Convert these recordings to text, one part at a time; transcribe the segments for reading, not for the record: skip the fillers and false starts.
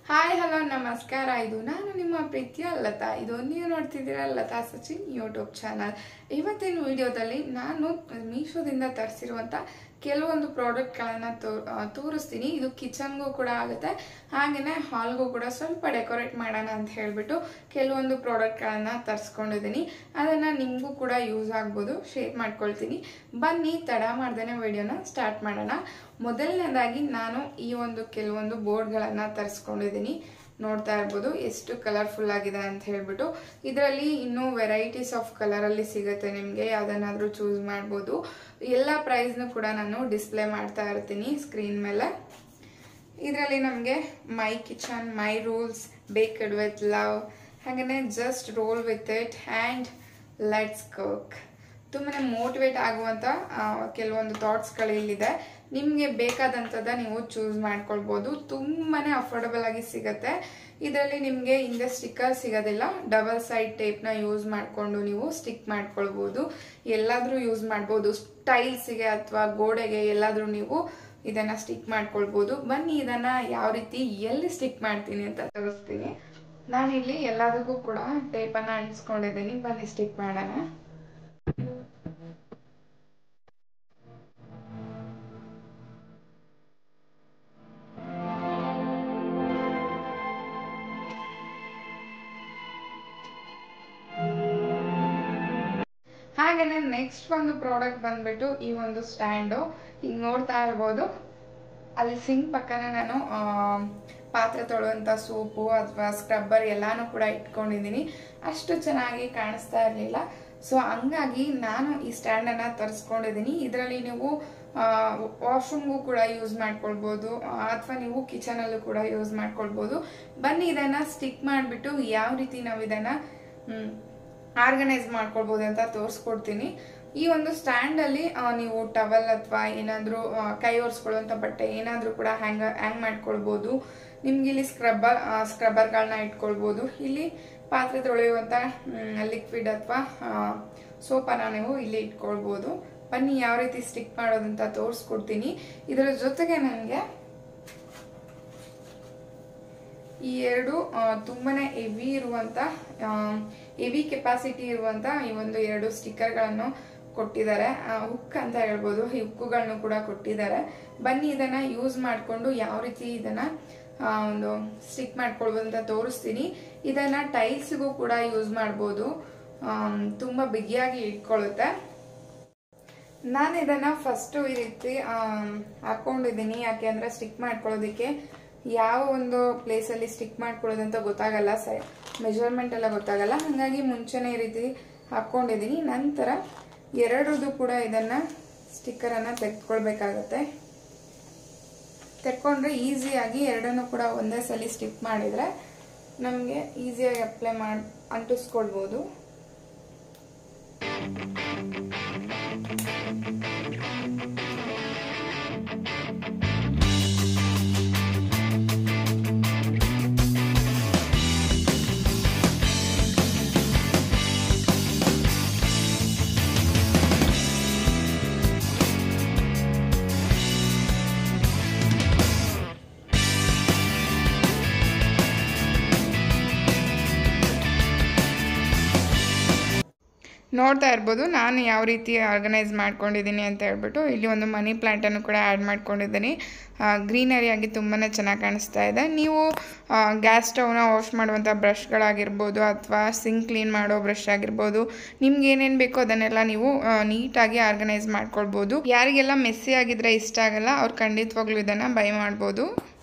Hi hello ನಮಸ್ಕಾರ. ಇದು ನಾನು ನಿಮ್ಮ ಪ್ರೀತಿಯ ಲತಾ. ಇದು ನೀವು ನೋಡ್ತಿದ್ದೀರಾ ಲತಾ ಸಚಿನ್ ಯೂಟ್ಯೂಬ್ ಚಾನಲ್. ಇವತ್ತಿನ ವಿಡಿಯೋದಲ್ಲಿ ನಾನು ಮೀಶೋದಿಂದ ತರಿಸಿರುವಂಥ ಕೆಲವೊಂದು ಪ್ರಾಡಕ್ಟ್ಗಳನ್ನು ತೋರಿಸ್ತೀನಿ. ಇದು ಕಿಚನ್ಗೂ ಕೂಡ ಆಗುತ್ತೆ, ಹಾಗೆಯೇ ಹಾಲ್ಗೂ ಕೂಡ ಸ್ವಲ್ಪ ಡೆಕೋರೇಟ್ ಮಾಡೋಣ ಅಂತ ಹೇಳಿಬಿಟ್ಟು ಕೆಲವೊಂದು ಪ್ರಾಡಕ್ಟ್ಗಳನ್ನು ತರಿಸ್ಕೊಂಡಿದ್ದೀನಿ. ಅದನ್ನು ನಿಮಗೂ ಕೂಡ ಯೂಸ್ ಆಗ್ಬೋದು, ಶೇರ್ ಮಾಡ್ಕೊಳ್ತೀನಿ. ಬನ್ನಿ ತಡ ಮಾಡ್ದೇ ವಿಡಿಯೋನ ಸ್ಟಾರ್ಟ್ ಮಾಡೋಣ. ಮೊದಲನೇದಾಗಿ ನಾನು ಈ ಒಂದು ಕೆಲವೊಂದು ಬೋರ್ಡ್ಗಳನ್ನು ತರಿಸ್ಕೊಂಡಿದ್ದೀನಿ. ನೋಡ್ತಾ ಇರ್ಬೋದು ಎಷ್ಟು ಕಲರ್ಫುಲ್ ಆಗಿದೆ ಅಂತ ಹೇಳ್ಬಿಟ್ಟು. ಇದರಲ್ಲಿ ಇನ್ನೂ ವೆರೈಟೀಸ್ ಆಫ್ ಕಲರಲ್ಲಿ ಸಿಗುತ್ತೆ, ನಿಮಗೆ ಯಾವುದನ್ನಾದರೂ ಚೂಸ್ ಮಾಡ್ಬೋದು. ಎಲ್ಲ ಪ್ರೈಸ್ನು ಕೂಡ ನಾನು ಡಿಸ್ಪ್ಲೇ ಮಾಡ್ತಾ ಇರ್ತೀನಿ ಸ್ಕ್ರೀನ್ ಮೇಲೆ. ಇದರಲ್ಲಿ ನಮಗೆ my kitchen, my rules, baked with love, ಹಾಗೆಯೇ just roll with it and let's cook, ತುಂಬಾ ಮೋಟಿವೇಟ್ ಆಗುವಂಥ ಕೆಲವೊಂದು ಥಾಟ್ಸ್ಗಳು ಇಲ್ಲಿದೆ. ನಿಮಗೆ ಬೇಕಾದಂಥದ್ದು ನೀವು ಚೂಸ್ ಮಾಡ್ಕೊಳ್ಬೋದು. ತುಂಬಾ ಅಫೋರ್ಡಬಲ್ ಆಗಿ ಸಿಗುತ್ತೆ. ಇದರಲ್ಲಿ ನಿಮಗೆ ಹಿಂದೆ ಸ್ಟಿಕ್ಕರ್ ಸಿಗೋದಿಲ್ಲ, ಡಬಲ್ ಸೈಡ್ ಟೇಪ್ನ ಯೂಸ್ ಮಾಡಿಕೊಂಡು ನೀವು ಸ್ಟಿಕ್ ಮಾಡ್ಕೊಳ್ಬೋದು. ಎಲ್ಲಾದರೂ ಯೂಸ್ ಮಾಡ್ಬೋದು, ಟೈಲ್ಸಿಗೆ ಅಥವಾ ಗೋಡೆಗೆ ಎಲ್ಲಾದರೂ ನೀವು ಇದನ್ನು ಸ್ಟಿಕ್ ಮಾಡ್ಕೊಳ್ಬೋದು. ಬನ್ನಿ ಇದನ್ನು ಯಾವ ರೀತಿ ಎಲ್ಲಿ ಸ್ಟಿಕ್ ಮಾಡ್ತೀನಿ ಅಂತ ತೋರಿಸ್ತೀನಿ. ನಾನಿಲ್ಲಿ ಎಲ್ಲದಕ್ಕೂ ಕೂಡ ಟೇಪನ್ನು ಅಂಟಿಸ್ಕೊಂಡಿದ್ದೀನಿ. ಬನ್ನಿ ಸ್ಟಿಕ್ ಮಾಡೋಣ. ಹಾಗೇನೆ ನೆಕ್ಸ್ಟ್ ಒಂದು ಪ್ರಾಡಕ್ಟ್ ಬಂದ್ಬಿಟ್ಟು ಈ ಒಂದು ಸ್ಟ್ಯಾಂಡು. ಈಗ ನೋಡ್ತಾ ಇರ್ಬೋದು, ಅಲ್ಲಿ ಸಿಂಕ್ ಪಕ್ಕನೇ ನಾನು ಪಾತ್ರೆ ತೊಳುವಂಥ ಸೋಪು ಅಥವಾ ಸ್ಕ್ರಬ್ಬರ್ ಎಲ್ಲಾನು ಕೂಡ ಇಟ್ಕೊಂಡಿದ್ದೀನಿ. ಅಷ್ಟು ಚೆನ್ನಾಗಿ ಕಾಣಿಸ್ತಾ ಇರಲಿಲ್ಲ, ಸೊ ಹಂಗಾಗಿ ನಾನು ಈ ಸ್ಟ್ಯಾಂಡನ್ನು ತರಿಸ್ಕೊಂಡಿದ್ದೀನಿ. ಇದರಲ್ಲಿ ನೀವು ವಾಶ್ರೂಮ್ಗೂ ಕೂಡ ಯೂಸ್ ಮಾಡ್ಕೊಳ್ಬೋದು ಅಥವಾ ನೀವು ಕಿಚನಲ್ಲೂ ಕೂಡ ಯೂಸ್ ಮಾಡ್ಕೊಳ್ಬೋದು. ಬನ್ನಿ ಇದನ್ನು ಸ್ಟಿಕ್ ಮಾಡಿಬಿಟ್ಟು ಯಾವ ರೀತಿ ನಾವು ಇದನ್ನು ಆರ್ಗನೈಸ್ ಮಾಡ್ಕೊಳ್ಬೋದು ಅಂತ ತೋರಿಸ್ಕೊಡ್ತೀನಿ. ಈ ಒಂದು ಸ್ಟ್ಯಾಂಡಲ್ಲಿ ನೀವು ಟವಲ್ ಅಥವಾ ಏನಾದರೂ ಕೈ ಒರೆಸ್ಕೊಳ್ಳುವಂಥ ಬಟ್ಟೆ ಏನಾದರೂ ಕೂಡ ಹ್ಯಾಂಗ್ ಮಾಡ್ಕೊಳ್ಬೋದು. ನಿಮ್ಗೆ ಇಲ್ಲಿ ಸ್ಕ್ರಬ್ಬರ್ಗಳನ್ನ ಇಟ್ಕೊಳ್ಬೋದು. ಇಲ್ಲಿ ಪಾತ್ರೆ ತೊಳೆಯುವಂಥ ಲಿಕ್ವಿಡ್ ಅಥವಾ ಸೋಪನ್ನು ನೀವು ಇಲ್ಲಿ ಇಟ್ಕೊಳ್ಬೋದು. ಬನ್ನಿ ಯಾವ ರೀತಿ ಸ್ಟಿಕ್ ಮಾಡೋದಂತ ತೋರಿಸ್ಕೊಡ್ತೀನಿ. ಇದರ ಜೊತೆಗೆ ನನಗೆ ಈ ಎರಡು ತುಂಬಾನೇ ಹೆವಿ ಕೆಪಾಸಿಟಿ ಇರುವಂತ ಈ ಒಂದು ಎರಡು ಸ್ಟಿಕ್ಕರ್ಗಳನ್ನು ಕೊಟ್ಟಿದ್ದಾರೆ. ಹುಕ್ ಅಂತ ಹೇಳ್ಬೋದು, ಈ ಹುಕ್ಕುಗಳನ್ನು ಕೂಡ ಕೊಟ್ಟಿದ್ದಾರೆ. ಬನ್ನಿ ಇದನ್ನ ಯೂಸ್ ಮಾಡಿಕೊಂಡು ಯಾವ ರೀತಿ ಇದನ್ನ ಒಂದು ಸ್ಟಿಕ್ ಮಾಡ್ಕೊಳ್ಬೋದು ಅಂತ ತೋರಿಸ್ತೀನಿ. ಇದನ್ನ ಟೈಲ್ಸ್ಗೂ ಕೂಡ ಯೂಸ್ ಮಾಡ್ಬೋದು, ತುಂಬಾ ಬಿಗಿಯಾಗಿ ಇಟ್ಕೊಳ್ಳುತ್ತೆ. ನಾನು ಇದನ್ನ ಫಸ್ಟ್ ಈ ರೀತಿ ಹಾಕೊಂಡಿದ್ದೀನಿ. ಯಾಕೆ ಅಂದ್ರೆ ಸ್ಟಿಕ್ ಮಾಡ್ಕೊಳ್ಳೋದಿಕ್ಕೆ ಯಾವ ಒಂದು ಪ್ಲೇಸಲ್ಲಿ ಸ್ಟಿಕ್ ಮಾಡ್ಕೊಳ್ಳೋದಂತ ಗೊತ್ತಾಗಲ್ಲ, ಮೆಜರ್ಮೆಂಟ್ ಎಲ್ಲ ಗೊತ್ತಾಗಲ್ಲ. ಹಾಗಾಗಿ ಮುಂಚೆನೇ ಈ ರೀತಿ ಹಾಕ್ಕೊಂಡಿದ್ದೀನಿ. ನಂತರ ಎರಡರದ್ದು ಕೂಡ ಇದನ್ನು ಸ್ಟಿಕ್ಕರನ್ನು ತೆಗೆದುಕೊಳ್ಬೇಕಾಗತ್ತೆ. ತೆಕ್ಕೊಂಡ್ರೆ ಈಸಿಯಾಗಿ ಎರಡನ್ನೂ ಕೂಡ ಒಂದೇ ಸಲ ಸ್ಟಿಕ್ ಮಾಡಿದರೆ ನಮಗೆ ಈಸಿಯಾಗಿ ಅಪ್ಲೈ ಅಂಟಿಸ್ಕೊಳ್ಬೋದು. ನೋಡ್ತಾ ಇರ್ಬೋದು ನಾನು ಯಾವ ರೀತಿ ಆರ್ಗನೈಸ್ ಮಾಡ್ಕೊಂಡಿದ್ದೀನಿ ಅಂತ ಹೇಳ್ಬಿಟ್ಟು. ಇಲ್ಲಿ ಒಂದು ಮನಿ ಪ್ಲ್ಯಾಂಟನ್ನು ಕೂಡ ಆ್ಯಡ್ ಮಾಡ್ಕೊಂಡಿದ್ದೀನಿ. ಗ್ರೀನರಿಯಾಗಿ ತುಂಬಾ ಚೆನ್ನಾಗಿ ಕಾಣಿಸ್ತಾ ಇದೆ. ನೀವು ಗ್ಯಾಸ್ ಸ್ಟವ್ನ ವಾಶ್ ಮಾಡುವಂಥ ಬ್ರಷ್ಗಳಾಗಿರ್ಬೋದು ಅಥವಾ ಸಿಂಕ್ ಕ್ಲೀನ್ ಮಾಡೋ ಬ್ರಷ್ ಆಗಿರ್ಬೋದು, ನಿಮ್ಗೆ ಏನೇನು ಬೇಕೋ ಅದನ್ನೆಲ್ಲ ನೀವು ನೀಟಾಗಿ ಆರ್ಗನೈಸ್ ಮಾಡ್ಕೊಳ್ಬೋದು. ಯಾರಿಗೆಲ್ಲ ಮೆಸ್ಸಿ ಆಗಿದ್ರೆ ಇಷ್ಟ ಆಗಲ್ಲ ಅವ್ರು ಖಂಡಿತವಾಗ್ಲೂ ಇದನ್ನು ಬೈ ಮಾಡ್ಬೋದು.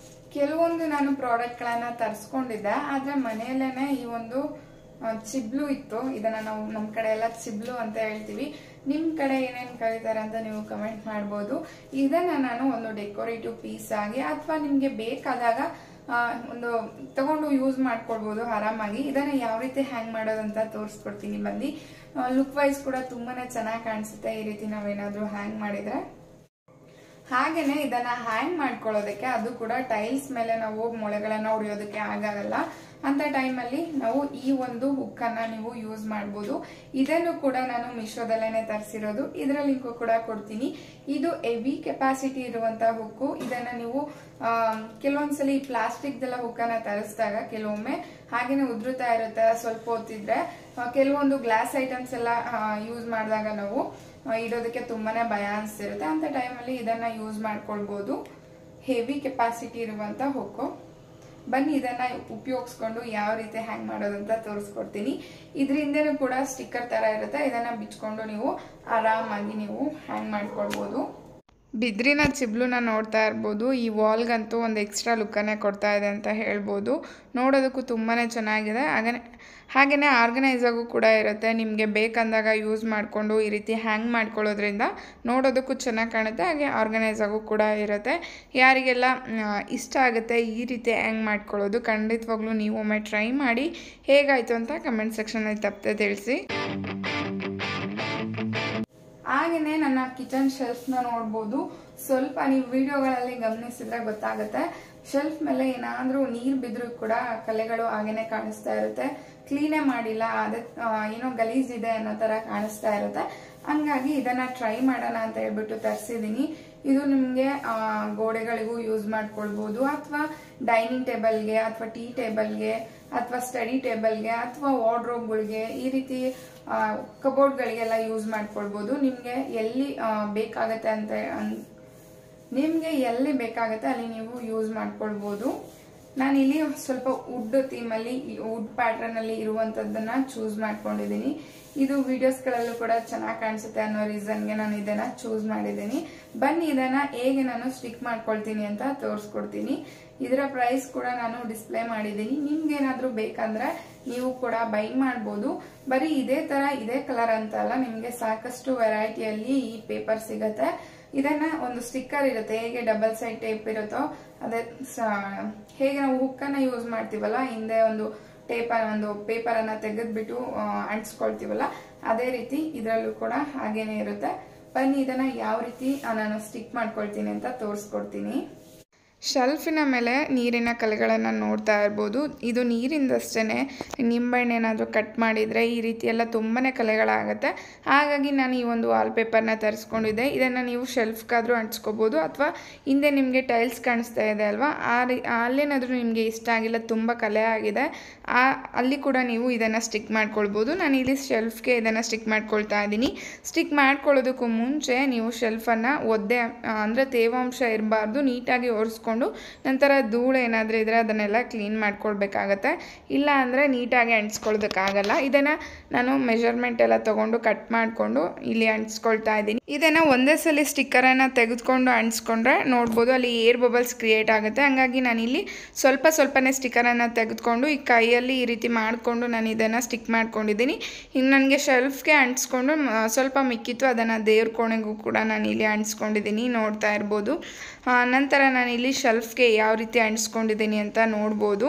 ಕೆಲವೊಂದು ನಾನು ಪ್ರಾಡಕ್ಟ್ಗಳನ್ನು ತರಿಸ್ಕೊಂಡಿದ್ದೆ, ಆದರೆ ಮನೆಯಲ್ಲೇ ಈ ಒಂದು ಚಿಬ್ಲು ಇತ್ತು. ಇದನ್ನ ನಾವು ನಮ್ಮ ಕಡೆ ಎಲ್ಲ ಚಿಬ್ಲು ಅಂತ ಹೇಳ್ತೀವಿ. ನಿಮ್ಮ ಕಡೆ ಏನೇನು ಕರೀತಾರೆ ಅಂತ ನೀವು ಕಮೆಂಟ್ ಮಾಡ್ಬೋದು. ಇದನ್ನ ನಾನು ಒಂದು ಡೆಕೋರೇಟಿವ್ ಪೀಸ್ ಆಗಿ ಅಥವಾ ನಿಮಗೆ ಬೇಕಾದಾಗ ಒಂದು ತಗೊಂಡು ಯೂಸ್ ಮಾಡ್ಕೊಳ್ಬೋದು ಆರಾಮಾಗಿ. ಇದನ್ನ ಯಾವ ರೀತಿ ಹ್ಯಾಂಗ್ ಮಾಡೋದಂತ ತೋರಿಸ್ಕೊಡ್ತೀನಿ ಬನ್ನಿ. ಲುಕ್ ವೈಸ್ ಕೂಡ ತುಂಬಾನೇ ಚೆನ್ನಾಗಿ ಕಾಣಿಸುತ್ತೆ ಈ ರೀತಿ ನಾವೇನಾದ್ರೂ ಹ್ಯಾಂಗ್ ಮಾಡಿದ್ರೆ. ಹಾಗೇನೆ ಇದನ್ನ ಹ್ಯಾಂಗ್ ಮಾಡ್ಕೊಳ್ಳೋದಕ್ಕೆ, ಅದು ಕೂಡ ಟೈಲ್ಸ್ ಮೇಲೆ ನಾವು ಮೊಳೆಗಳನ್ನ ಹೊಡೆಯೋದಕ್ಕೆ ಆಗಲ್ಲ ಅಂತ ಟೈಮಲ್ಲಿ ನಾವು ಈ ಒಂದು ಹುಕ್ ಅನ್ನ ನೀವು ಯೂಸ್ ಮಾಡಬಹುದು. ಇದನ್ನು ಕೂಡ ನಾನು ಮೀಶೋದಲ್ಲೇನೆ ತರಿಸಿರೋದು, ಇದರ ಲಿಂಕ್ ಕೂಡ ಕೊಡ್ತೀನಿ. ಇದು ಹೆವಿ ಕೆಪಾಸಿಟಿ ಇರುವಂತಹ ಹುಕ್ಕು. ಇದನ್ನ ನೀವು ಕೆಲವೊಂದ್ಸಲಿ ಪ್ಲಾಸ್ಟಿಕ್ ದೆಲ್ಲ ಹುಕ್ಕನ್ನ ತರಿಸಿದಾಗ ಕೆಲವೊಮ್ಮೆ ಹಾಗೇನೆ ಉದುರುತ್ತಾ ಇರುತ್ತೆ. ಸ್ವಲ್ಪ ಹೊತ್ತಿದ್ರೆ ಕೆಲವೊಂದು ಗ್ಲಾಸ್ ಐಟಮ್ಸ್ ಎಲ್ಲ ಯೂಸ್ ಮಾಡಿದಾಗ ನಾವು ಇಡೋದಕ್ಕೆ ತುಂಬಾನೇ ಭಯ ಅನಿಸ್ತಿರುತ್ತೆ. ಅಂತ ಟೈಮಲ್ಲಿ ಇದನ್ನ ಯೂಸ್ ಮಾಡ್ಕೊಳ್ಬಹುದು. ಹೆವಿ ಕೆಪಾಸಿಟಿ ಇರುವಂತ ಹುಕ್ಕು. ಬನ್ನಿ ಇದನ್ನ ಉಪಯೋಗಿಸ್ಕೊಂಡು ಯಾವ ರೀತಿ ಹ್ಯಾಂಗ್ ಮಾಡೋದಂತ ತೋರಿಸ್ಕೊಡ್ತೀನಿ. ಇದರಿಂದನೂ ಕೂಡ ಸ್ಟಿಕ್ಕರ್ ತರ ಇರುತ್ತೆ. ಇದನ್ನ ಬಿಚ್ಕೊಂಡು ನೀವು ಆರಾಮಾಗಿ ನೀವು ಹ್ಯಾಂಗ್ ಮಾಡ್ಕೊಳ್ಬಹುದು. ಬಿದ್ರಿನ ಚಿಬ್ಲುನ ನೋಡ್ತಾ ಇರ್ಬೋದು. ಈ ವಾಲ್ಗಂತೂ ಒಂದು ಎಕ್ಸ್ಟ್ರಾ ಲುಕ್ಕನ್ನೇ ಕೊಡ್ತಾ ಇದೆ ಅಂತ ಹೇಳ್ಬೋದು. ನೋಡೋದಕ್ಕೂ ತುಂಬಾ ಚೆನ್ನಾಗಿದೆ. ಹಾಗೆಯೇ ಆರ್ಗನೈಸ್ ಆಗು ಕೂಡ ಇರುತ್ತೆ. ನಿಮಗೆ ಬೇಕಂದಾಗ ಯೂಸ್ ಮಾಡಿಕೊಂಡು ಈ ರೀತಿ ಹ್ಯಾಂಗ್ ಮಾಡ್ಕೊಳ್ಳೋದ್ರಿಂದ ನೋಡೋದಕ್ಕೂ ಚೆನ್ನಾಗಿ ಕಾಣುತ್ತೆ, ಹಾಗೆ ಆರ್ಗನೈಸ್ ಆಗು ಕೂಡ ಇರುತ್ತೆ. ಯಾರಿಗೆಲ್ಲ ಇಷ್ಟ ಆಗುತ್ತೆ ಈ ರೀತಿ ಹ್ಯಾಂಗ್ ಮಾಡ್ಕೊಳ್ಳೋದು, ಖಂಡಿತವಾಗ್ಲೂ ನೀವು ಒಮ್ಮೆ ಟ್ರೈ ಮಾಡಿ. ಹೇಗಾಯಿತು ಅಂತ ಕಮೆಂಟ್ ಸೆಕ್ಷನಲ್ಲಿ ತಪ್ಪದೆ ತಿಳಿಸಿ. ಹಾಗೆಯೇ ನನ್ನ ಕಿಚನ್ ಶೆಲ್ಫ್ನ ನೋಡ್ಬೋದು. ಸ್ವಲ್ಪ ನೀವು ವಿಡಿಯೋಗಳಲ್ಲಿ ಗಮನಿಸಿದ್ರೆ ಗೊತ್ತಾಗುತ್ತೆ. ಶೆಲ್ಫ್ ಮೇಲೆ ಏನಾದರೂ ನೀರು ಬಿದ್ದರೂ ಕೂಡ ಕಲೆಗಳು ಹಾಗೇನೆ ಕಾಣಿಸ್ತಾ ಇರುತ್ತೆ. ಕ್ಲೀನೇ ಮಾಡಿಲ್ಲ, ಅದೇ ಏನೋ ಗಲೀಜಿದೆ ಅನ್ನೋ ತರ ಕಾಣಿಸ್ತಾ ಇರುತ್ತೆ. ಹಂಗಾಗಿ ಇದನ್ನ ಟ್ರೈ ಮಾಡೋಣ ಅಂತ ಹೇಳ್ಬಿಟ್ಟು ತರಿಸಿದೀನಿ. ಇದು ನಿಮಗೆ ಗೋಡೆಗಳಿಗೂ ಯೂಸ್ ಮಾಡ್ಕೊಳ್ಬಹುದು, ಅಥವಾ ಡೈನಿಂಗ್ ಟೇಬಲ್ಗೆ, ಅಥವಾ ಟೀ ಟೇಬಲ್ಗೆ, ಅಥವಾ ಸ್ಟಡಿ ಟೇಬಲ್ಗೆ, ಅಥವಾ ವಾರ್ಡ್ರೋಬ್ಗಳಿಗೆ, ಈ ರೀತಿ ಕಬೋರ್ಡ್ಗಳಿಗೆಲ್ಲ ಯೂಸ್ ಮಾಡ್ಕೊಳ್ಬಹುದು. ನಿಮ್ಗೆ ಎಲ್ಲಿ ಬೇಕಾಗತ್ತೆ ಅಂತ ನಿಮ್ಗೆ ಎಲ್ಲಿ ಬೇಕಾಗತ್ತೆ ಅಲ್ಲಿ ನೀವು ಯೂಸ್ ಮಾಡ್ಕೊಳ್ಬಹುದು. ನಾನಿಲ್ಲಿ ಸ್ವಲ್ಪ ವುಡ್ ಥೀಮಲ್ಲಿ, ವುಡ್ ಪ್ಯಾಟರ್ನ್ ಅಲ್ಲಿ ಇರುವಂತದ್ದನ್ನ ಚೂಸ್ ಮಾಡ್ಕೊಂಡಿದ್ದೀನಿ. ಇದು ವಿಡಿಯೋಸ್ಗಳಲ್ಲೂ ಕೂಡ ಚೆನ್ನಾಗಿ ಕಾಣಿಸುತ್ತೆ ಅನ್ನೋ ರೀಸನ್ಗೆ ನಾನು ಇದನ್ನ ಚೂಸ್ ಮಾಡಿದ್ದೀನಿ. ಬನ್ನಿ ಇದನ್ನ ಹೇಗೆ ನಾನು ಸ್ಟಿಕ್ ಮಾಡ್ಕೊಳ್ತೀನಿ ಅಂತ ತೋರಿಸ್ಕೊಡ್ತೀನಿ. ಇದರ ಪ್ರೈಸ್ ಕೂಡ ನಾನು ಡಿಸ್ಪ್ಲೇ ಮಾಡಿದ್ದೀನಿ. ನಿಮ್ಗೆ ಏನಾದ್ರೂ ಬೇಕಂದ್ರೆ ನೀವು ಕೂಡ ಬೈ ಮಾಡ್ಬೋದು. ಬರೀ ಇದೇ ತರ ಇದೇ ಕಲರ್ ಅಂತ ಅಲ್ಲ, ನಿಮ್ಗೆ ಸಾಕಷ್ಟು ವೆರೈಟಿಯಲ್ಲಿ ಈ ಪೇಪರ್ ಸಿಗತ್ತೆ. ಇದನ್ನ ಒಂದು ಸ್ಟಿಕ್ಕರ್ ಇರುತ್ತೆ, ಹೇಗೆ ಡಬಲ್ ಸೈಡ್ ಟೇಪ್ ಇರುತ್ತೋ ಅದೇ ಹೇಗೆ ನಾವು ಹುಕ್ಕನ್ನ ಯೂಸ್ ಮಾಡ್ತೀವಲ್ಲ, ಹಿಂದೆ ಒಂದು ಒಂದು ಪೇಪರ್ ಅನ್ನ ತೆಗೆದ್ಬಿಟ್ಟು ಅಂಟಿಸ್ಕೊಳ್ತೀವಲ್ಲ, ಅದೇ ರೀತಿ ಇದರಲ್ಲೂ ಕೂಡ ಹಾಗೇನೆ ಇರುತ್ತೆ. ಬನ್ನಿ ಇದನ್ನ ಯಾವ ರೀತಿ ನಾನು ಸ್ಟಿಕ್ ಮಾಡ್ಕೊಳ್ತೀನಿ ಅಂತ ತೋರಿಸ್ಕೊಡ್ತೀನಿ. ಶೆಲ್ಫಿನ ಮೇಲೆ ನೀರಿನ ಕಲೆಗಳನ್ನು ನೋಡ್ತಾ ಇರ್ಬೋದು. ಇದು ನೀರಿಂದಷ್ಟೇ, ನಿಂಬೆಹಣ್ಣು ಏನಾದರೂ ಕಟ್ ಮಾಡಿದರೆ ಈ ರೀತಿ ಎಲ್ಲ ತುಂಬಾ ಕಲೆಗಳಾಗುತ್ತೆ. ಹಾಗಾಗಿ ನಾನು ಈ ಒಂದು ವಾಲ್ಪೇಪರ್ನ ತರಿಸ್ಕೊಂಡಿದ್ದೆ. ಇದನ್ನು ನೀವು ಶೆಲ್ಫ್ಗಾದರೂ ಅಂಟಿಸ್ಕೋಬೋದು, ಅಥವಾ ಹಿಂದೆ ನಿಮಗೆ ಟೈಲ್ಸ್ ಕಾಣಿಸ್ತಾ ಇದೆ ಅಲ್ವಾ, ಅಲ್ಲೇನಾದರೂ ನಿಮಗೆ ಇಷ್ಟ ಆಗಿಲ್ಲ, ತುಂಬ ಕಲೆ ಆಗಿದೆ, ಅಲ್ಲಿ ಕೂಡ ನೀವು ಇದನ್ನು ಸ್ಟಿಕ್ ಮಾಡ್ಕೊಳ್ಬೋದು. ನಾನು ಇಲ್ಲಿ ಶೆಲ್ಫ್ಗೆ ಇದನ್ನು ಸ್ಟಿಕ್ ಮಾಡ್ಕೊಳ್ತಾ ಇದ್ದೀನಿ. ಸ್ಟಿಕ್ ಮಾಡ್ಕೊಳ್ಳೋದಕ್ಕೂ ಮುಂಚೆ ನೀವು ಶೆಲ್ಫನ್ನು ಒದ್ದೆ ಅಂದರೆ ತೇವಾಂಶ ಇರಬಾರ್ದು, ನೀಟಾಗಿ ಒರೆಸ್ಕೊಂಡು ನಂತರ ಧೂಳು ಏನಾದರೂ ಇದ್ರೆ ಅದನ್ನೆಲ್ಲ ಕ್ಲೀನ್ ಮಾಡ್ಕೊಳ್ಬೇಕಾಗತ್ತೆ. ಇಲ್ಲ ಅಂದರೆ ನೀಟಾಗಿ ಅಂಟಿಸ್ಕೊಳ್ಳೋದಕ್ಕಾಗಲ್ಲ. ಇದನ್ನು ನಾನು ಮೆಜರ್ಮೆಂಟ್ ಎಲ್ಲ ತೊಗೊಂಡು ಕಟ್ ಮಾಡಿಕೊಂಡು ಇಲ್ಲಿ ಅಂಟಿಸ್ಕೊಳ್ತಾ ಇದ್ದೀನಿ. ಇದನ್ನು ಒಂದೇ ಸಲ ಸ್ಟಿಕ್ಕರನ್ನು ತೆಗೆದುಕೊಂಡು ಅಂಟಿಸ್ಕೊಂಡ್ರೆ ನೋಡ್ಬೋದು ಅಲ್ಲಿ ಏರ್ ಬಬಲ್ಸ್ ಕ್ರಿಯೇಟ್ ಆಗುತ್ತೆ. ಹಂಗಾಗಿ ನಾನಿಲ್ಲಿ ಸ್ವಲ್ಪನೇ ಸ್ಟಿಕ್ಕರನ್ನು ತೆಗೆದುಕೊಂಡು ಈ ಕೈಯಲ್ಲಿ ಈ ರೀತಿ ಮಾಡಿಕೊಂಡು ನಾನು ಇದನ್ನು ಸ್ಟಿಕ್ ಮಾಡ್ಕೊಂಡಿದ್ದೀನಿ. ಇನ್ನು ನನಗೆ ಶೆಲ್ಫ್ಗೆ ಅಂಟಿಸ್ಕೊಂಡು ಸ್ವಲ್ಪ ಮಿಕ್ಕಿತ್ತು, ಅದನ್ನು ದೇವ್ರ ಕೋಣೆಗೂ ಕೂಡ ನಾನು ಇಲ್ಲಿ ಅಂಟಿಸ್ಕೊಂಡಿದ್ದೀನಿ, ನೋಡ್ತಾ ಇರ್ಬೋದು. ನಂತರ ನಾನಿಲ್ಲಿ ಶೆಲ್ಫ್ಗೆ ಯಾವ ರೀತಿ ಅಂಟಿಸ್ಕೊಂಡಿದ್ದೀನಿ ಅಂತ ನೋಡ್ಬೋದು.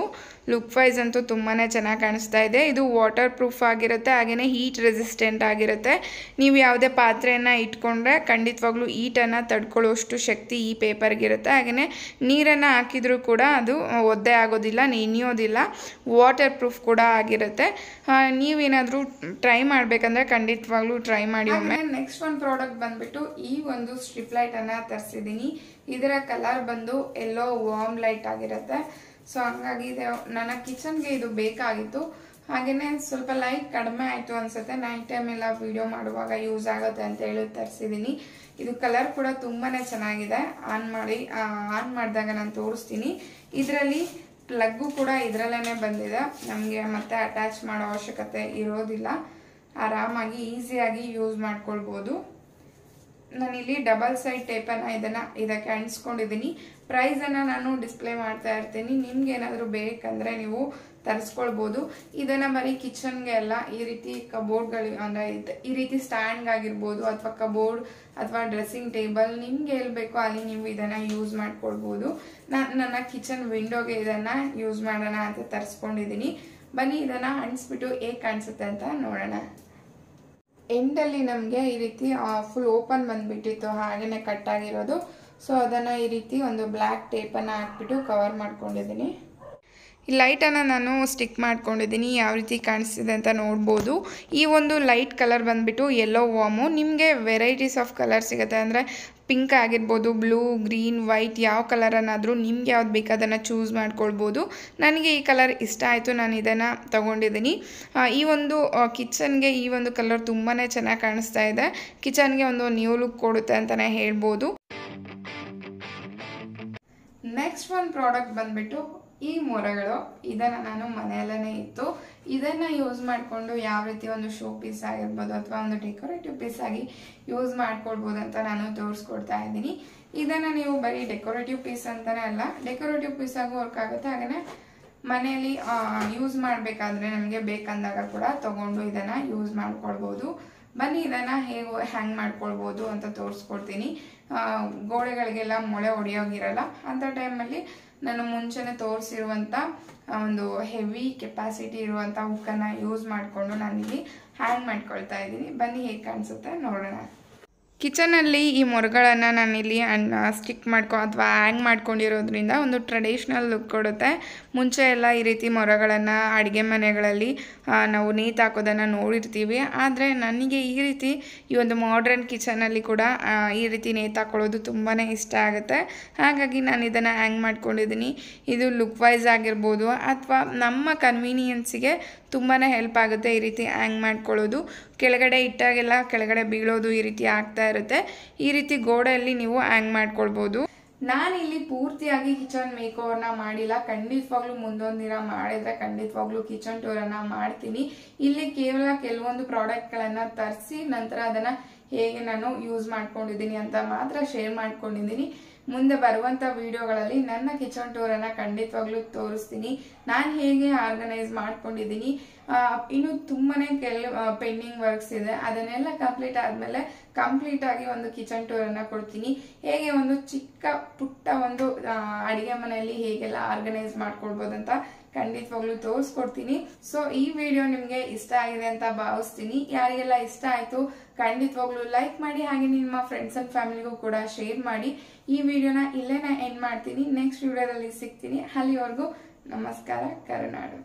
ಲುಕ್ ವೈಸ್ ಅಂತೂ ತುಂಬಾ ಚೆನ್ನಾಗಿ ಕಾಣಿಸ್ತಾ ಇದೆ. ಇದು ವಾಟರ್ ಪ್ರೂಫ್ ಆಗಿರುತ್ತೆ, ಹಾಗೆಯೇ ಹೀಟ್ ರೆಸಿಸ್ಟೆಂಟ್ ಆಗಿರುತ್ತೆ. ನೀವು ಯಾವುದೇ ಪಾತ್ರೆಯನ್ನು ಇಟ್ಕೊಂಡ್ರೆ ಖಂಡಿತವಾಗ್ಲೂ ಹೀಟನ್ನು ತಡ್ಕೊಳ್ಳೋಷ್ಟು ಶಕ್ತಿ ಈ ಪೇಪರ್ಗಿರುತ್ತೆ. ಹಾಗೆಯೇ ನೀರನ್ನು ಹಾಕಿದರೂ ಕೂಡ ಅದು ಒದ್ದೆ ಆಗೋದಿಲ್ಲ, ನೆನೆಯೋದಿಲ್ಲ, ವಾಟರ್ ಪ್ರೂಫ್ ಕೂಡ ಆಗಿರುತ್ತೆ. ನೀವೇನಾದರೂ ಟ್ರೈ ಮಾಡಬೇಕಂದ್ರೆ ಖಂಡಿತವಾಗ್ಲೂ ಟ್ರೈ ಮಾಡಿ ಒಮ್ಮೆ. ನೆಕ್ಸ್ಟ್ ಒಂದು ಪ್ರಾಡಕ್ಟ್ ಬಂದ್ಬಿಟ್ಟು ಈ ಒಂದು ಸ್ಟ್ರಿಪ್ ಲೈಟನ್ನು ತರಿಸಿದ್ದೀನಿ. ಇದರ ಕಲರ್ ಬಂದು ಎಲ್ಲೋ ವಾರ್ಮ್ ಲೈಟ್ ಆಗಿರುತ್ತೆ. ಸೊ ಹಂಗಾಗಿ ನನ್ನ ಕಿಚನ್ಗೆ ಇದು ಬೇಕಾಗಿತ್ತು. ಹಾಗೆಯೇ ಸ್ವಲ್ಪ ಲೈಟ್ ಕಡಿಮೆ ಆಯಿತು ಅನಿಸುತ್ತೆ, ನೈಟ್ ಟೈಮ್ ಎಲ್ಲ ವಿಡಿಯೋ ಮಾಡುವಾಗ ಯೂಸ್ ಆಗುತ್ತೆ ಅಂತ ಹೇಳಿ ತರಿಸಿದ್ದೀನಿ. ಇದು ಕಲರ್ ಕೂಡ ತುಂಬಾ ಚೆನ್ನಾಗಿದೆ. ಆನ್ ಮಾಡಿದಾಗ ನಾನು ತೋರಿಸ್ತೀನಿ. ಇದರಲ್ಲಿ ಪ್ಲಗ್ಗು ಕೂಡ ಇದರಲ್ಲೇ ಬಂದಿದೆ, ನಮಗೆ ಮತ್ತೆ ಅಟ್ಯಾಚ್ ಮಾಡೋ ಅವಶ್ಯಕತೆ ಇರೋದಿಲ್ಲ. ಆರಾಮಾಗಿ ಈಸಿಯಾಗಿ ಯೂಸ್ ಮಾಡ್ಕೊಳ್ಬೋದು. ನಾನಿಲ್ಲಿ ಡಬಲ್ ಸೈಡ್ ಟೇಪನ್ನು ಇದಕ್ಕೆ ಅಂಟಿಸ್ಕೊಂಡಿದ್ದೀನಿ. ಪ್ರೈಸನ್ನು ನಾನು ಡಿಸ್ಪ್ಲೇ ಮಾಡ್ತಾ ಇರ್ತೀನಿ. ನಿಮ್ಗೆ ಏನಾದರೂ ಬೇಕಂದರೆ ನೀವು ತರಿಸ್ಕೊಳ್ಬೋದು. ಇದನ್ನು ಬರೀ ಕಿಚನ್ಗೆ ಅಲ್ಲ, ಈ ರೀತಿ ಕಬೋರ್ಡ್ಗಳು ಅಂದರೆ ಈ ರೀತಿ ಸ್ಟ್ಯಾಂಡ್ಗಾಗಿರ್ಬೋದು, ಅಥವಾ ಕಬೋರ್ಡ್ ಅಥವಾ ಡ್ರೆಸ್ಸಿಂಗ್ ಟೇಬಲ್, ನಿಮ್ಗೆ ಎಲ್ಲಿ ಬೇಕೋ ಅಲ್ಲಿ ನೀವು ಇದನ್ನು ಯೂಸ್ ಮಾಡ್ಕೊಳ್ಬೋದು. ನನ್ನ ಕಿಚನ್ ವಿಂಡೋಗೆ ಇದನ್ನು ಯೂಸ್ ಮಾಡೋಣ ಅಂತ ತರಿಸ್ಕೊಂಡಿದ್ದೀನಿ. ಬನ್ನಿ ಇದನ್ನು ಅಂಟಿಸ್ಬಿಟ್ಟು ಹೇಗೆ ಕಾಣಿಸುತ್ತೆ ಅಂತ ನೋಡೋಣ. ಎಂಡಲ್ಲಿ ನಮಗೆ ಈ ರೀತಿ ಫುಲ್ ಓಪನ್ ಬಂದ್ಬಿಟ್ಟಿತ್ತು, ಹಾಗೇನೆ ಕಟ್ ಆಗಿರೋದು. ಸೊ ಅದನ್ನು ಈ ರೀತಿ ಒಂದು ಬ್ಲ್ಯಾಕ್ ಟೇಪನ್ನು ಹಾಕ್ಬಿಟ್ಟು ಕವರ್ ಮಾಡ್ಕೊಂಡಿದ್ದೀನಿ. ಈ ಲೈಟನ್ನು ನಾನು ಸ್ಟಿಕ್ ಮಾಡ್ಕೊಂಡಿದ್ದೀನಿ. ಯಾವ ರೀತಿ ಕಾಣಿಸ್ತಿದೆ ಅಂತ ನೋಡ್ಬೋದು. ಈ ಒಂದು ಲೈಟ್ ಕಲರ್ ಬಂದುಬಿಟ್ಟು ಯೆಲ್ಲೋ ವಾಮು. ನಿಮಗೆ ವೆರೈಟೀಸ್ ಆಫ್ ಕಲರ್ ಸಿಗುತ್ತೆ, ಅಂದರೆ ಪಿಂಕ್ ಆಗಿರ್ಬೋದು, ಬ್ಲೂ, ಗ್ರೀನ್, ವೈಟ್, ಯಾವ ಕಲರನ್ನಾದರೂ ನಿಮ್ಗೆ ಯಾವ್ದು ಬೇಕು ಅದನ್ನು ಚೂಸ್ ಮಾಡ್ಕೊಳ್ಬೋದು. ನನಗೆ ಈ ಕಲರ್ ಇಷ್ಟ ಆಯಿತು, ನಾನು ಇದನ್ನು ತೊಗೊಂಡಿದ್ದೀನಿ. ಈ ಒಂದು ಕಿಚನ್ಗೆ ಈ ಒಂದು ಕಲರ್ ತುಂಬಾ ಚೆನ್ನಾಗಿ ಕಾಣಿಸ್ತಾ ಇದೆ. ಕಿಚನ್ಗೆ ಒಂದು ನ್ಯೂ ಲುಕ್ ಕೊಡುತ್ತೆ ಅಂತಲೇ ಹೇಳ್ಬೋದು. ನೆಕ್ಸ್ಟ್ ಒಂದು ಪ್ರಾಡಕ್ಟ್ ಬಂದುಬಿಟ್ಟು ಈ ಮೊರಗಳು. ಇದನ್ನು ನಾನು ಮನೆಯಲ್ಲೇ ಇತ್ತು, ಇದನ್ನು ಯೂಸ್ ಮಾಡಿಕೊಂಡು ಯಾವ ರೀತಿ ಒಂದು ಶೋ ಪೀಸ್ ಆಗಿರ್ಬೋದು ಅಥವಾ ಒಂದು ಡೆಕೋರೇಟಿವ್ ಪೀಸ್ ಆಗಿ ಯೂಸ್ ಮಾಡ್ಕೊಳ್ಬೋದು ಅಂತ ನಾನು ತೋರಿಸ್ಕೊಡ್ತಾ ಇದ್ದೀನಿ. ಇದನ್ನು ನೀವು ಬರೀ ಡೆಕೋರೇಟಿವ್ ಪೀಸ್ ಅಂತಲೇ ಅಲ್ಲ, ಡೆಕೋರೇಟಿವ್ ಪೀಸ್ ಆಗೂ ವರ್ಕ್ ಆಗುತ್ತೆ. ಹಾಗೆಯೇ ಮನೆಯಲ್ಲಿ ಯೂಸ್ ಮಾಡಬೇಕಾದ್ರೆ ನಮಗೆ ಬೇಕಂದಾಗ ಕೂಡ ತಗೊಂಡು ಇದನ್ನು ಯೂಸ್ ಮಾಡ್ಕೊಳ್ಬೋದು. ಬನ್ನಿ ಇದನ್ನು ಹೇಗೆ ಹ್ಯಾಂಗ್ ಮಾಡ್ಕೊಳ್ಬೋದು ಅಂತ ತೋರಿಸ್ಕೊಡ್ತೀನಿ. ಗೋಡೆಗಳಿಗೆಲ್ಲ ಮೊಳೆ ಹೊಡೆಯೋಗಿರಲ್ಲ ಅಂಥ ಟೈಮಲ್ಲಿ ನಾನು ಮುಂಚೆನೇ ತೋರಿಸಿರುವಂಥ ಒಂದು ಹೆವಿ ಕೆಪಾಸಿಟಿ ಇರುವಂಥ ಹುಕ್ಕನ್ನು ಯೂಸ್ ಮಾಡಿಕೊಂಡು ನಾನಿಲ್ಲಿ ಹ್ಯಾಂಗ್ ಮಾಡ್ಕೊಳ್ತಾ ಇದ್ದೀನಿ. ಬನ್ನಿ ಹೇಗೆ ಕಾಣಿಸುತ್ತೆ ನೋಡೋಣ. ಕಿಚನಲ್ಲಿ ಈ ಮೊರಗಳನ್ನು ನಾನಿಲ್ಲಿ ಸ್ಟಿಕ್ ಅಥವಾ ಹ್ಯಾಂಗ್ ಮಾಡ್ಕೊಂಡಿರೋದ್ರಿಂದ ಒಂದು ಟ್ರೆಡಿಷ್ನಲ್ ಲುಕ್ ಕೊಡುತ್ತೆ. ಮುಂಚೆ ಎಲ್ಲ ಈ ರೀತಿ ಮೊರಗಳನ್ನು ಅಡುಗೆ ಮನೆಗಳಲ್ಲಿ ನಾವು ನೇತಾಕೋದನ್ನು ನೋಡಿರ್ತೀವಿ. ಆದರೆ ನನಗೆ ಈ ರೀತಿ ಈ ಒಂದು ಮಾಡ್ರನ್ ಕಿಚನಲ್ಲಿ ಕೂಡ ಈ ರೀತಿ ನೇತಾಕೊಳ್ಳೋದು ತುಂಬಾ ಇಷ್ಟ ಆಗುತ್ತೆ. ಹಾಗಾಗಿ ನಾನು ಇದನ್ನು ಹ್ಯಾಂಗ್ ಮಾಡ್ಕೊಂಡಿದ್ದೀನಿ. ಇದು ಲುಕ್ ವೈಸ್ ಆಗಿರ್ಬೋದು ಅಥವಾ ನಮ್ಮ ಕನ್ವೀನಿಯನ್ಸಿಗೆ ತುಂಬಾ ಹೆಲ್ಪ್ ಆಗುತ್ತೆ ಈ ರೀತಿ ಹ್ಯಾಂಗ್ ಮಾಡ್ಕೊಳ್ಳೋದು. ಕೆಳಗಡೆ ಇಟ್ಟಾಗೆಲ್ಲ ಕೆಳಗಡೆ ಬೀಳೋದು ಈ ರೀತಿ ಆಗ್ತಾ ಇರುತ್ತೆ. ಈ ರೀತಿ ಗೋಡೆಯಲ್ಲಿ ನೀವು ಹ್ಯಾಂಗ್ ಮಾಡ್ಕೊಳ್ಬೋದು. ನಾನಿಲ್ಲಿ ಪೂರ್ತಿಯಾಗಿ ಕಿಚನ್ ಮೇಕ್ ಓವರ್ನ ಮಾಡಿಲ್ಲ. ಖಂಡಿತವಾಗ್ಲೂ ಮುಂದೊಂದು ದಿನ ಮಾಡಿದ್ರೆ ಖಂಡಿತವಾಗ್ಲೂ ಕಿಚನ್ ಟೂರನ್ನು ಮಾಡ್ತೀನಿ. ಇಲ್ಲಿ ಕೇವಲ ಕೆಲವೊಂದು ಪ್ರಾಡಕ್ಟ್ಗಳನ್ನು ತರಿಸಿ ನಂತರ ಅದನ್ನು ಹೇಗೆ ನಾನು ಯೂಸ್ ಮಾಡ್ಕೊಂಡಿದ್ದೀನಿ ಅಂತ ಮಾತ್ರ ಶೇರ್ ಮಾಡ್ಕೊಂಡಿದ್ದೀನಿ. ಮುಂದೆ ಬರುವಂಥ ವಿಡಿಯೋಗಳಲ್ಲಿ ನನ್ನ ಕಿಚನ್ ಟೂರನ್ನು ಖಂಡಿತವಾಗ್ಲೂ ತೋರಿಸ್ತೀನಿ. ನಾನು ಹೇಗೆ ಆರ್ಗನೈಸ್ ಮಾಡ್ಕೊಂಡಿದ್ದೀನಿ. ಇನ್ನು ತುಂಬಾ ಪೆಂಡಿಂಗ್ ವರ್ಕ್ಸ್ ಇದೆ. ಅದನ್ನೆಲ್ಲ ಕಂಪ್ಲೀಟ್ ಆದಮೇಲೆ ಕಂಪ್ಲೀಟಾಗಿ ಒಂದು ಕಿಚನ್ ಟೂರನ್ನು ಕೊಡ್ತೀನಿ. ಹೇಗೆ ಒಂದು ಚಿಕ್ಕ ಪುಟ್ಟ ಒಂದು ಅಡುಗೆ ಮನೆಯಲ್ಲಿ ಹೇಗೆಲ್ಲ ಆರ್ಗನೈಸ್ ಮಾಡ್ಕೊಳ್ಬೋದಂತ ಖಂಡಿತವಾಗ್ಲೂ ತೋರಿಸ್ಕೊಡ್ತೀನಿ. ಸೊ ಈ ವಿಡಿಯೋ ನಿಮಗೆ ಇಷ್ಟ ಆಗಿದೆ ಅಂತ ಭಾವಿಸ್ತೀನಿ. ಯಾರಿಗೆಲ್ಲ ಇಷ್ಟ ಆಯಿತು ಖಂಡಿತವಾಗ್ಲೂ ಲೈಕ್ ಮಾಡಿ, ಹಾಗೆ ನಿಮ್ಮ ಫ್ರೆಂಡ್ಸ್ ಅಂಡ್ ಫ್ಯಾಮಿಲಿಗೂ ಕೂಡ ಶೇರ್ ಮಾಡಿ. ಈ ವಿಡಿಯೋನ ಇಲ್ಲೇ ನಾನು ಎಂಡ್ ಮಾಡ್ತೀನಿ. ನೆಕ್ಸ್ಟ್ ವಿಡಿಯೋದಲ್ಲಿ ಸಿಗ್ತೀನಿ. ಅಲ್ಲಿವರೆಗೂ ನಮಸ್ಕಾರ. ಕರುನಾಡು.